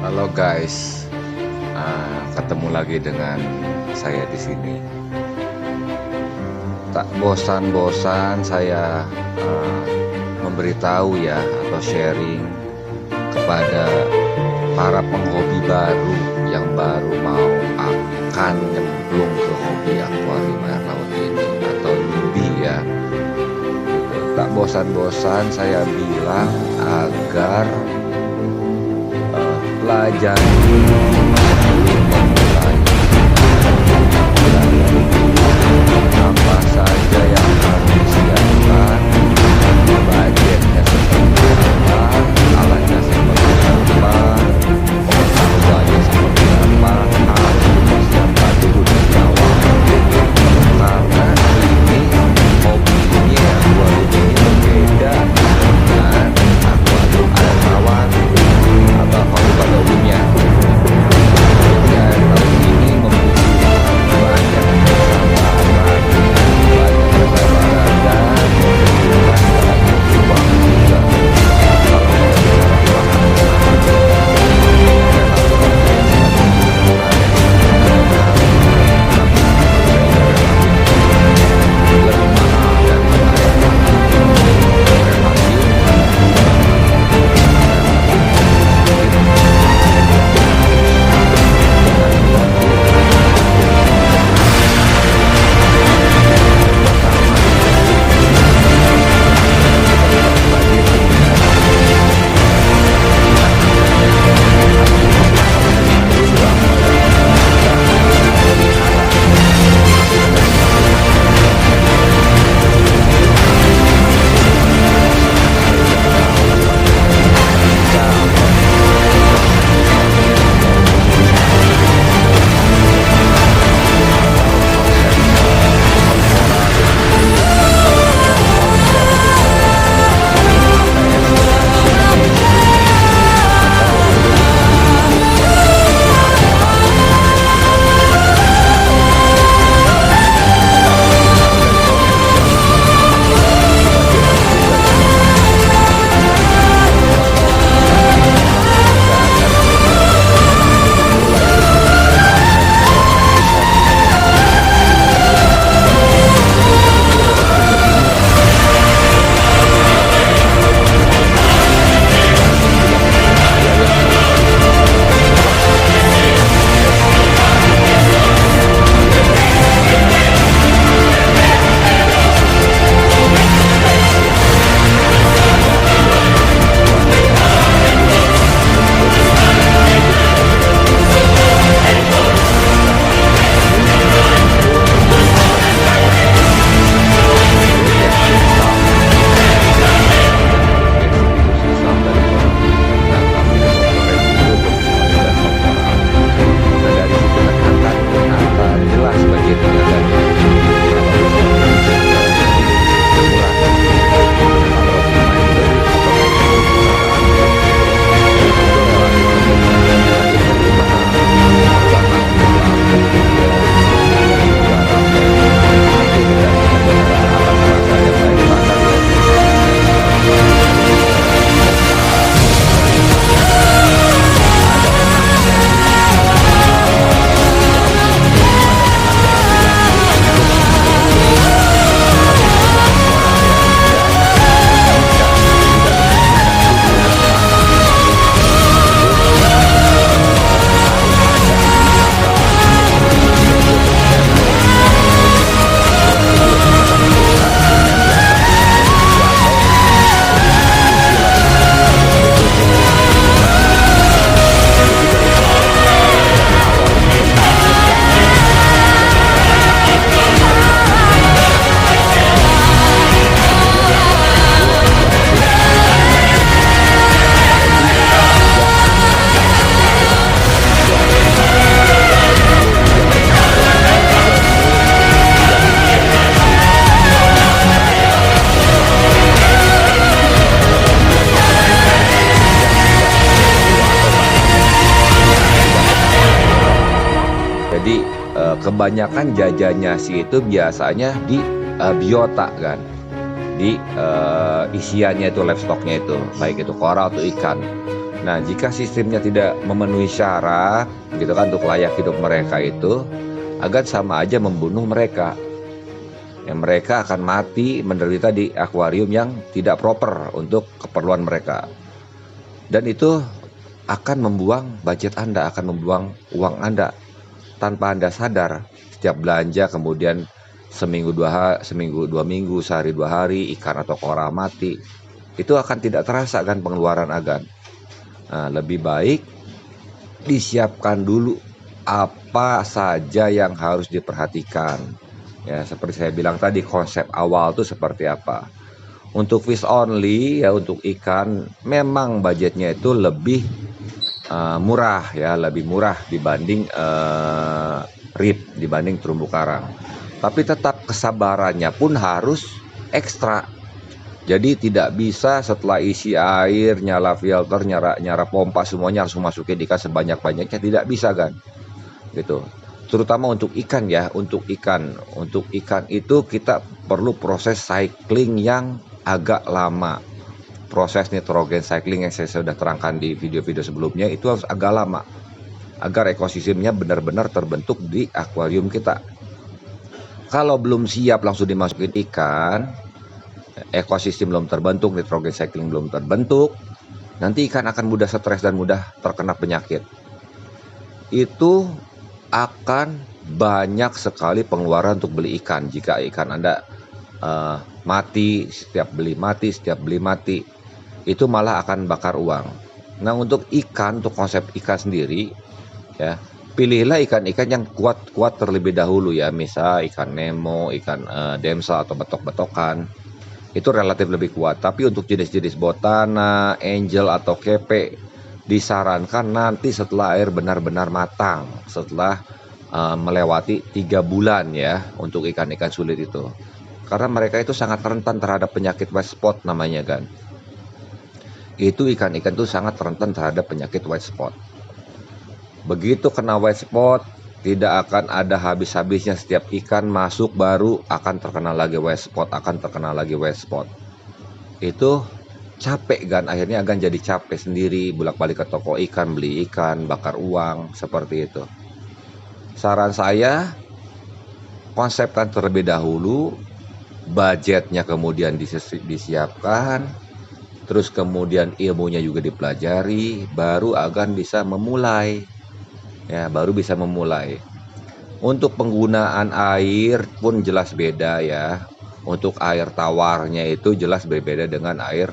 Halo guys, ketemu lagi dengan saya di sini. Tak bosan-bosan saya memberitahu ya atau sharing kepada para penghobi baru yang baru mau akan nyemplung ke hobi akuarium air laut ini atau newbie ya. Tak bosan-bosan saya bilang agar pelajari apa saja yang harus disiapkan, budgetnya seperti apa, alatnya seperti apa, pengetahuannya seperti apa, harus dipersiapkan dulu dari awal. Karena ini hobi ini akuarium ini berbeda dengan akuarium air tawar atau hobi pada umumnya. Ya, tahun ini membutuhkan banyak kesabaran, dan membutuhkan banyak uang juga. Kalau kebanyakan jajannya sih itu biasanya di biota kan, di isiannya itu livestocknya itu baik itu koral atau ikan. Nah, jika sistemnya tidak memenuhi syarat, gitu kan, untuk layak hidup mereka itu, akan sama aja membunuh mereka. Yang mereka akan mati menderita di akuarium yang tidak proper untuk keperluan mereka. Dan itu akan membuang budget Anda, akan membuang uang Anda tanpa Anda sadar. Setiap belanja kemudian seminggu dua minggu, sehari dua hari, ikan atau kora mati, itu akan tidak terasa kan pengeluaran agan. Nah, lebih baik disiapkan dulu apa saja yang harus diperhatikan. Ya, seperti saya bilang tadi, konsep awal tuh seperti apa. Untuk fish only ya, untuk ikan memang budgetnya itu lebih murah ya, lebih murah dibanding rip, dibanding terumbu karang. Tapi tetap kesabarannya pun harus ekstra. Jadi tidak bisa setelah isi air, nyala filter, nyala pompa, semuanya harus masukin ikan sebanyak-banyaknya, tidak bisa kan, gitu. Terutama untuk ikan ya, untuk ikan itu kita perlu proses cycling yang agak lama. Proses nitrogen cycling yang saya sudah terangkan di video-video sebelumnya itu harus agak lama agar ekosistemnya benar-benar terbentuk di akuarium kita. Kalau belum siap langsung dimasukin ikan, ekosistem belum terbentuk, nitrogen cycling belum terbentuk, nanti ikan akan mudah stres dan mudah terkena penyakit. Itu akan banyak sekali pengeluaran untuk beli ikan. Jika ikan Anda mati, setiap beli mati, itu malah akan bakar uang. Nah, untuk ikan, untuk konsep ikan sendiri, ya, pilihlah ikan-ikan yang kuat-kuat terlebih dahulu ya, misal ikan Nemo, ikan Demsa atau betok-betokan, itu relatif lebih kuat. Tapi untuk jenis-jenis botana, angel atau kepe, disarankan nanti setelah air benar-benar matang, setelah melewati 3 bulan ya, untuk ikan-ikan sulit itu. Karena mereka itu sangat rentan terhadap penyakit white spot namanya kan. Itu ikan-ikan itu sangat rentan terhadap penyakit white spot. Begitu kena white spot, tidak akan ada habis-habisnya, setiap ikan masuk baru akan terkena lagi white spot, akan terkena lagi white spot. Itu capek kan, akhirnya akan jadi capek sendiri, bolak-balik ke toko ikan, beli ikan, bakar uang, seperti itu. Saran saya, konsepkan terlebih dahulu, budgetnya kemudian disiapkan, terus kemudian ilmunya juga dipelajari, baru akan bisa memulai. Ya, baru bisa memulai. Untuk penggunaan air pun jelas beda ya. Untuk air tawarnya itu jelas berbeda dengan air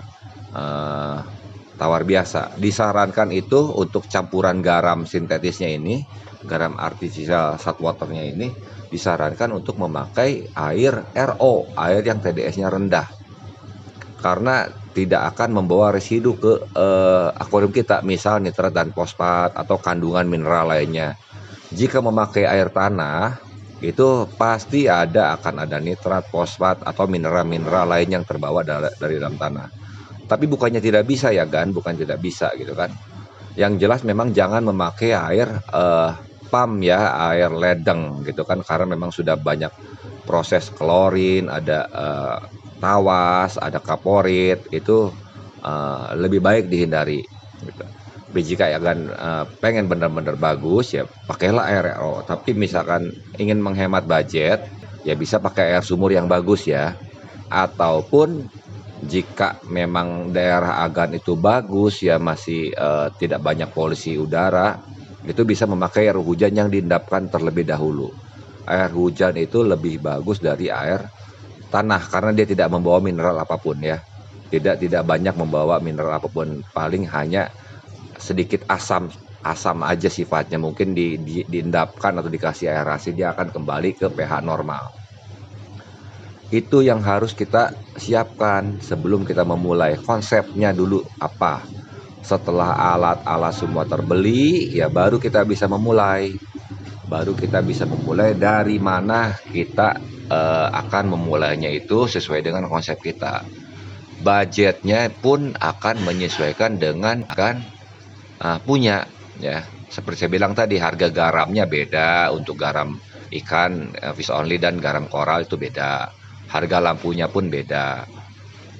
tawar biasa. Disarankan itu untuk campuran garam sintetisnya ini, garam artificial saltwaternya ini, disarankan untuk memakai air RO, air yang TDS-nya rendah. Karena tidak akan membawa residu ke akuarium kita, misal nitrat dan fosfat atau kandungan mineral lainnya. Jika memakai air tanah, itu pasti akan ada nitrat, fosfat atau mineral-mineral lain yang terbawa dari dalam tanah. Tapi bukannya tidak bisa ya kan, bukan tidak bisa gitu kan. Yang jelas memang jangan memakai air pam ya, air ledeng gitu kan, karena memang sudah banyak proses klorin, ada tawas, ada kaporit, itu lebih baik dihindari gitu. Tapi jika akan pengen benar-benar bagus ya pakailah air RO. Tapi misalkan ingin menghemat budget ya bisa pakai air sumur yang bagus ya. Ataupun jika memang daerah agan itu bagus ya, masih tidak banyak polusi udara, itu bisa memakai air hujan yang diendapkan terlebih dahulu. Air hujan itu lebih bagus dari air tanah karena dia tidak membawa mineral apapun ya. Tidak banyak membawa mineral apapun, paling hanya sedikit asam aja sifatnya. Mungkin diendapkan atau dikasih aerasi, dia akan kembali ke pH normal. Itu yang harus kita siapkan sebelum kita memulai. Konsepnya dulu apa, setelah alat-alat semua terbeli ya baru kita bisa memulai. Dari mana kita akan memulainya, itu sesuai dengan konsep kita. Budgetnya pun akan menyesuaikan dengan akan punya ya. Seperti saya bilang tadi, harga garamnya beda. Untuk garam ikan fish only dan garam koral itu beda. Harga lampunya pun beda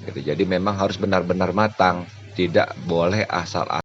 gitu. Jadi memang harus benar-benar matang, tidak boleh asal